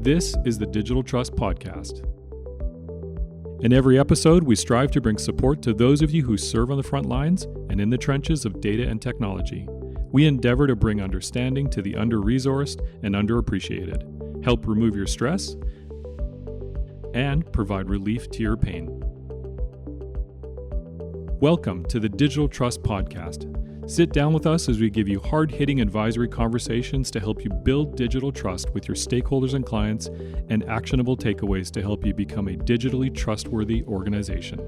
This is the Digital Trust Podcast. In every episode, we strive to bring support to those of you who serve on the front lines and in the trenches of data and technology. We endeavor to bring understanding to the under-resourced and underappreciated, help remove your stress, and provide relief to your pain. Welcome to the Digital Trust Podcast. Sit down with us as we give you hard-hitting advisory conversations to help you build digital trust with your stakeholders and clients, and actionable takeaways to help you become a digitally trustworthy organization.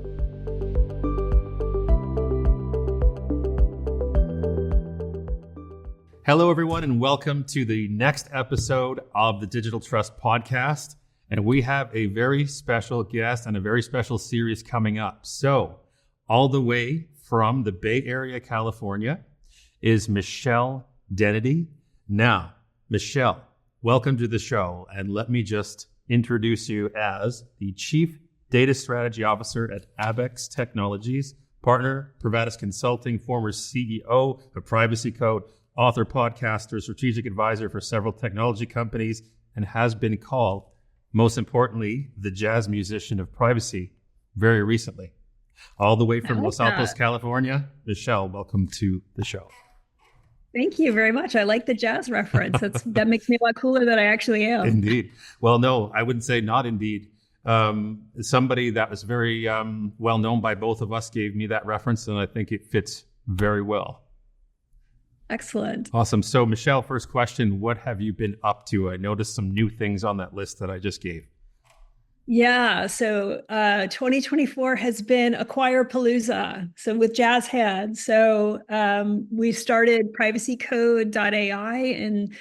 Hello, everyone, and welcome to the next episode of the Digital Trust Podcast. And we have a very special guest and a very special series coming up. So, all the way from the Bay Area, California, is Michelle Dennedy. Now, Michelle, welcome to the show. And let me just introduce you as the Chief Data Strategy Officer at Abaxx Technologies, partner, Privatus Consulting, former CEO of Privacy Code, author, podcaster, strategic advisor for several technology companies, and has been called, most importantly, the jazz musician of privacy very recently. All the way from Los Altos, California. Michelle, welcome to the show. Thank you very much. I like the jazz reference. That makes me a lot cooler than I actually am. Indeed. Well, no, I wouldn't say not indeed. Somebody that was very well known by both of us gave me that reference, and I think it fits very well. Excellent. Awesome. So, Michelle, first question, what have you been up to? I noticed some new things on that list that I just gave. Yeah, so 2024 has been Acquire-palooza, so with jazz hands. So we started privacycode.ai in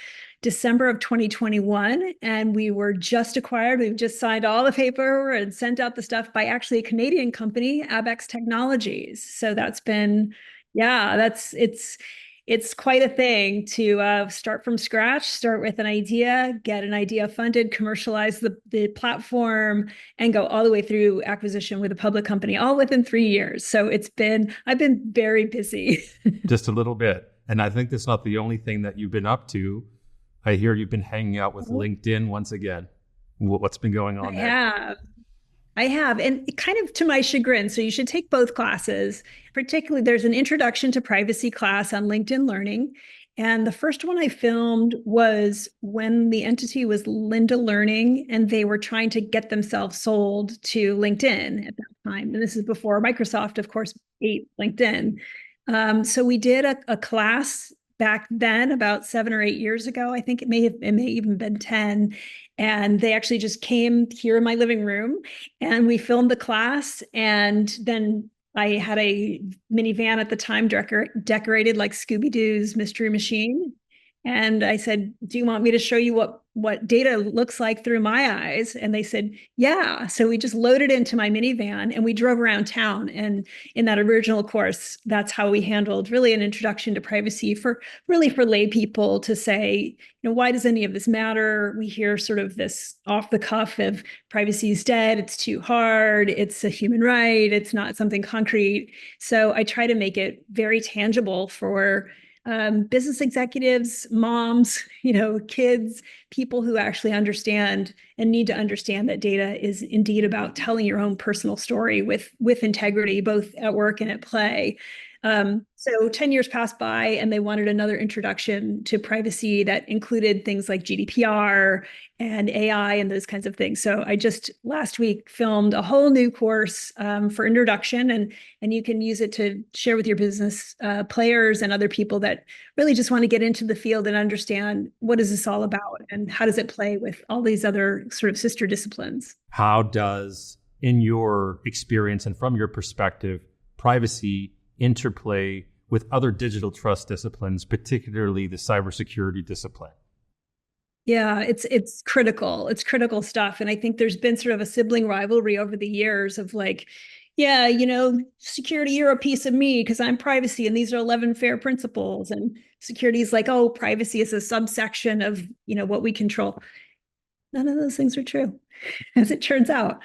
December of 2021, and we were just acquired. We've just signed all the paper and sent out the stuff by actually a Canadian company, Abaxx Technologies. So that's been, it's quite a thing to start from scratch, start with an idea, get an idea funded, commercialize the platform, and go all the way through acquisition with a public company, all within 3 years. So I've been very busy. Just a little bit. And I think that's not the only thing that you've been up to. I hear you've been hanging out with LinkedIn once again. What's been going on there? I have, and kind of to my chagrin. So you should take both classes. Particularly, there's an introduction to privacy class on LinkedIn Learning. And the first one I filmed was when the entity was Lynda Learning, and they were trying to get themselves sold to LinkedIn at that time. And this is before Microsoft, of course, ate LinkedIn. So we did a class back then, about 7 or 8 years ago. I think it may even been 10. And they actually just came here in my living room and we filmed the class. And then I had a minivan at the time decorated like Scooby-Doo's Mystery Machine. And I said, do you want me to show you what data looks like through my eyes? And they said, yeah. So we just loaded into my minivan and we drove around town. And in that original course, that's how we handled really an introduction to privacy for lay people to say, why does any of this matter? We hear sort of this off the cuff of privacy is dead. It's too hard. It's a human right. It's not something concrete. So I try to make it very tangible for business executives, moms, kids, people who actually understand and need to understand that data is indeed about telling your own personal story with integrity, both at work and at play. So 10 years passed by and they wanted another introduction to privacy that included things like GDPR and AI and those kinds of things. So I just last week filmed a whole new course for introduction, and you can use it to share with your business players and other people that really just want to get into the field and understand what is this all about and how does it play with all these other sort of sister disciplines. How does, in your experience and from your perspective, privacy interplay with other digital trust disciplines, particularly the cybersecurity discipline? Yeah, it's critical. It's critical stuff. And I think there's been sort of a sibling rivalry over the years of like, yeah, security, you're a piece of me because I'm privacy and these are 11 FAIR principles. And security is like, oh, privacy is a subsection of, what we control. None of those things are true, as it turns out.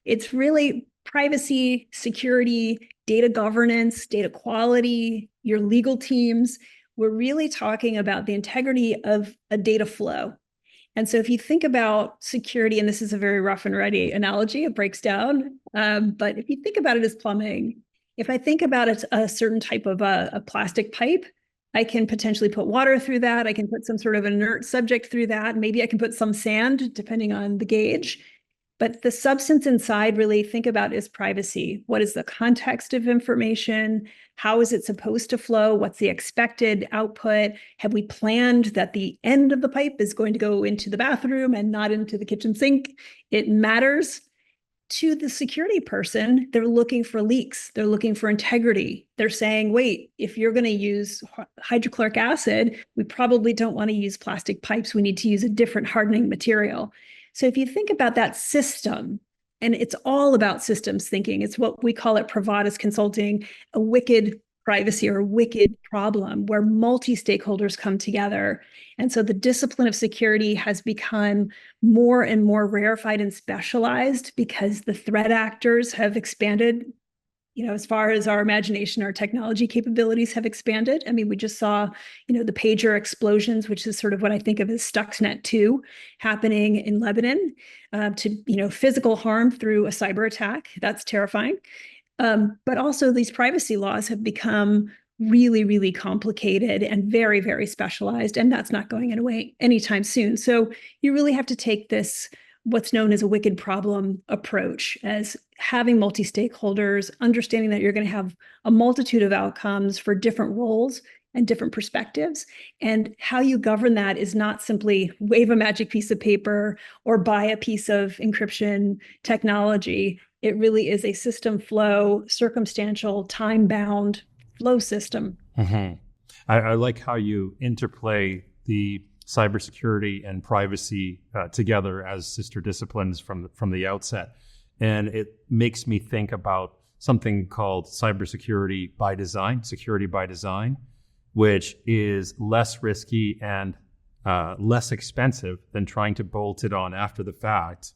It's really privacy, security, data governance, data quality, your legal teams. We're really talking about the integrity of a data flow. And so if you think about security, and this is a very rough and ready analogy, it breaks down. But if you think about it as plumbing, if I think about it a certain type of a plastic pipe, I can potentially put water through that. I can put some sort of inert subject through that. Maybe I can put some sand, depending on the gauge. But the substance inside, really think about, is privacy. What is the context of information? How is it supposed to flow? What's the expected output? Have we planned that the end of the pipe is going to go into the bathroom and not into the kitchen sink? It matters. To the security person, they're looking for leaks. They're looking for integrity. They're saying, wait, if you're going to use hydrochloric acid, we probably don't want to use plastic pipes. We need to use a different hardening material. So if you think about that system, and it's all about systems thinking, it's what we call at Pravada's Consulting, a wicked privacy or a wicked problem where multi-stakeholders come together. And so the discipline of security has become more and more rarefied and specialized because the threat actors have expanded, as far as our imagination, our technology capabilities have expanded. I mean, we just saw, the pager explosions, which is sort of what I think of as Stuxnet 2 happening in Lebanon, to, physical harm through a cyber attack. That's terrifying. But also these privacy laws have become really, really complicated and very, very specialized, and that's not going away anytime soon. So you really have to take this, what's known as a wicked problem approach, as having multi-stakeholders, understanding that you're going to have a multitude of outcomes for different roles and different perspectives. And how you govern that is not simply wave a magic piece of paper or buy a piece of encryption technology. It really is a system flow, circumstantial, time-bound flow system. Mm-hmm. I like how you interplay the cybersecurity and privacy together as sister disciplines from the outset. And it makes me think about something called cybersecurity by design, security by design, which is less risky and less expensive than trying to bolt it on after the fact.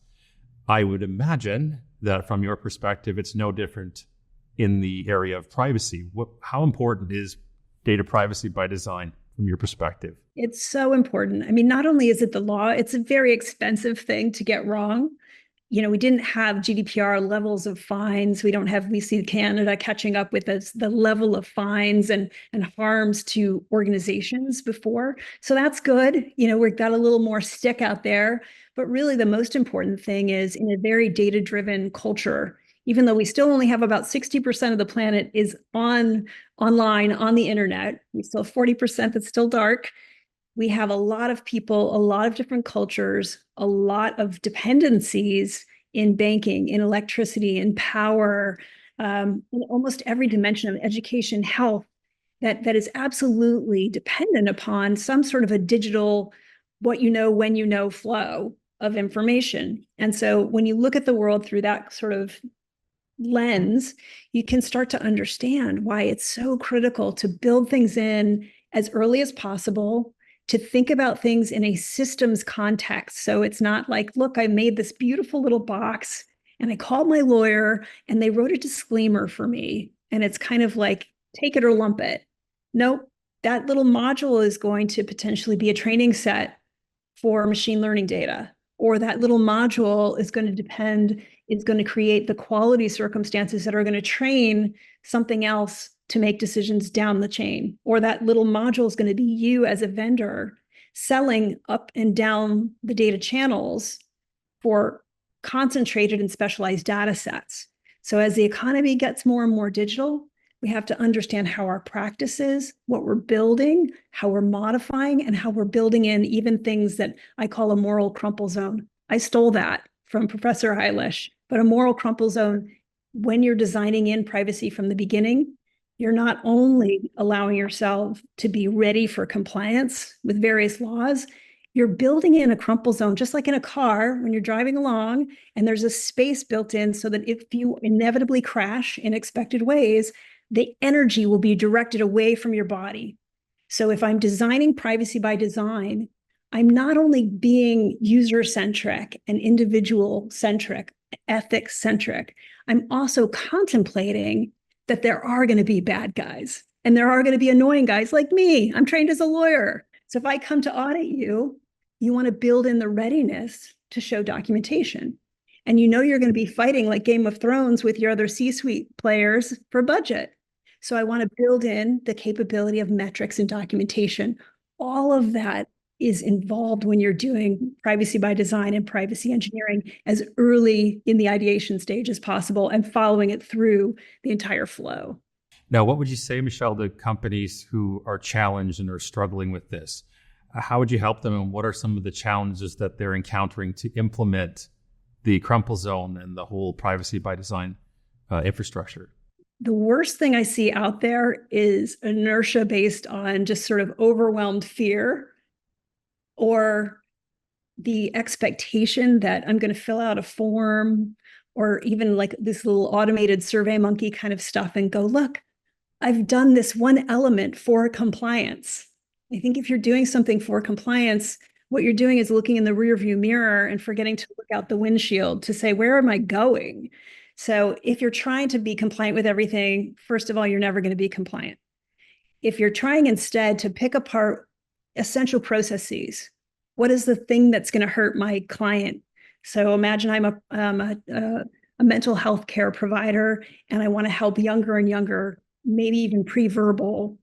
I would imagine that from your perspective, it's no different in the area of privacy. How important is data privacy by design from your perspective? It's so important. I mean, not only is it the law, it's a very expensive thing to get wrong. We didn't have GDPR levels of fines. We see Canada catching up with the level of fines and harms to organizations before. So that's good. We've got a little more stick out there. But really, the most important thing is, in a very data-driven culture, even though we still only have about 60% of the planet is online, on the internet, we still have 40% that's still dark. We have a lot of people, a lot of different cultures, a lot of dependencies in banking, in electricity, in power, in almost every dimension of education, health, that is absolutely dependent upon some sort of a digital, what you know, when you know flow of information. And so when you look at the world through that sort of lens, you can start to understand why it's so critical to build things in as early as possible, to think about things in a systems context. So it's not like, look, I made this beautiful little box and I called my lawyer and they wrote a disclaimer for me. And it's kind of like, take it or lump it. Nope, that little module is going to potentially be a training set for machine learning data, or that little module is going to create the quality circumstances that are going to train something else to make decisions down the chain. Or that little module is going to be you as a vendor selling up and down the data channels for concentrated and specialized data sets. So as the economy gets more and more digital, we have to understand how our practices, what we're building, how we're modifying, and how we're building in even things that I call a moral crumple zone. I stole that from Professor Eilish, but a moral crumple zone, when you're designing in privacy from the beginning, you're not only allowing yourself to be ready for compliance with various laws, you're building in a crumple zone, just like in a car when you're driving along, and there's a space built in so that if you inevitably crash in expected ways, the energy will be directed away from your body. So if I'm designing privacy by design, I'm not only being user-centric and individual-centric, ethics-centric, I'm also contemplating that there are going to be bad guys and there are going to be annoying guys like me. I'm trained as a lawyer. So if I come to audit you, you want to build in the readiness to show documentation. And you know you're going to be fighting like Game of Thrones with your other C-suite players for budget. So I want to build in the capability of metrics and documentation. All of that is involved when you're doing privacy by design and privacy engineering as early in the ideation stage as possible and following it through the entire flow. Now, what would you say, Michelle, to companies who are challenged and are struggling with this? How would you help them, and what are some of the challenges that they're encountering to implement the crumple zone and the whole privacy by design infrastructure? The worst thing I see out there is inertia based on just sort of overwhelmed fear, or the expectation that I'm going to fill out a form, or even like this little automated survey monkey kind of stuff and go, look, I've done this one element for compliance. I think if you're doing something for compliance, what you're doing is looking in the rearview mirror and forgetting to look out the windshield to say, where am I going? So if you're trying to be compliant with everything, first of all, you're never going to be compliant. If you're trying instead to pick apart essential processes, what is the thing that's going to hurt my client? So imagine I'm a mental health care provider, and I want to help younger and younger, maybe even pre-verbal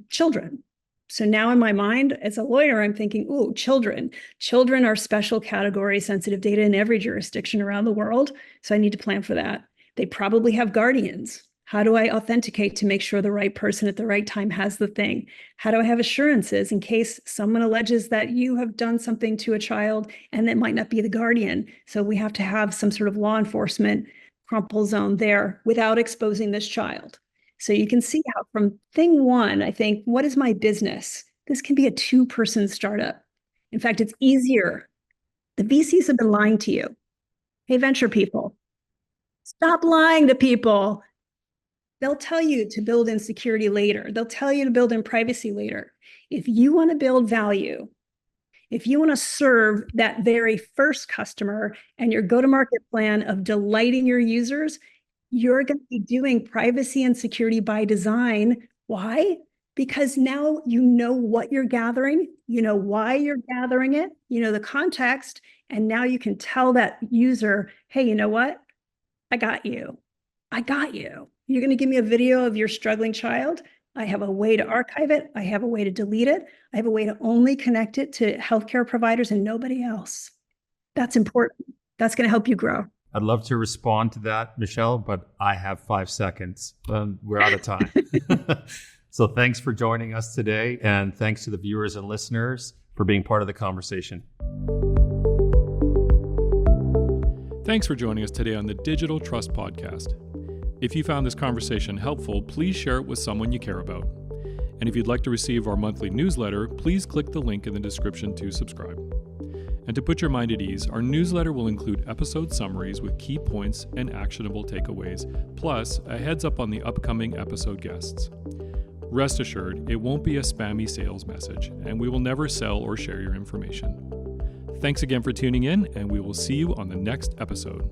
children. So now in my mind, as a lawyer, I'm thinking, oh, children. Children are special category sensitive data in every jurisdiction around the world. So I need to plan for that. They probably have guardians. How do I authenticate to make sure the right person at the right time has the thing? How do I have assurances in case someone alleges that you have done something to a child and that might not be the guardian? So we have to have some sort of law enforcement crumple zone there without exposing this child. So you can see how from thing one, I think, what is my business? This can be a 2-person startup. In fact, it's easier. The VCs have been lying to you. Hey, venture people, stop lying to people. They'll tell you to build in security later. They'll tell you to build in privacy later. If you want to build value, if you want to serve that very first customer and your go-to-market plan of delighting your users, you're going to be doing privacy and security by design. Why? Because now you know what you're gathering, you know why you're gathering it, you know the context, and now you can tell that user, hey, you know what? I got you. I got you. You're going to give me a video of your struggling child. I have a way to archive it. I have a way to delete it. I have a way to only connect it to healthcare providers and nobody else. That's important. That's going to help you grow. I'd love to respond to that, Michelle, but I have 5 seconds. We're out of time. So thanks for joining us today. And thanks to the viewers and listeners for being part of the conversation. Thanks for joining us today on the Digital Trust Podcast. If you found this conversation helpful, please share it with someone you care about. And if you'd like to receive our monthly newsletter, please click the link in the description to subscribe. And to put your mind at ease, our newsletter will include episode summaries with key points and actionable takeaways, plus a heads up on the upcoming episode guests. Rest assured, it won't be a spammy sales message, and we will never sell or share your information. Thanks again for tuning in, and we will see you on the next episode.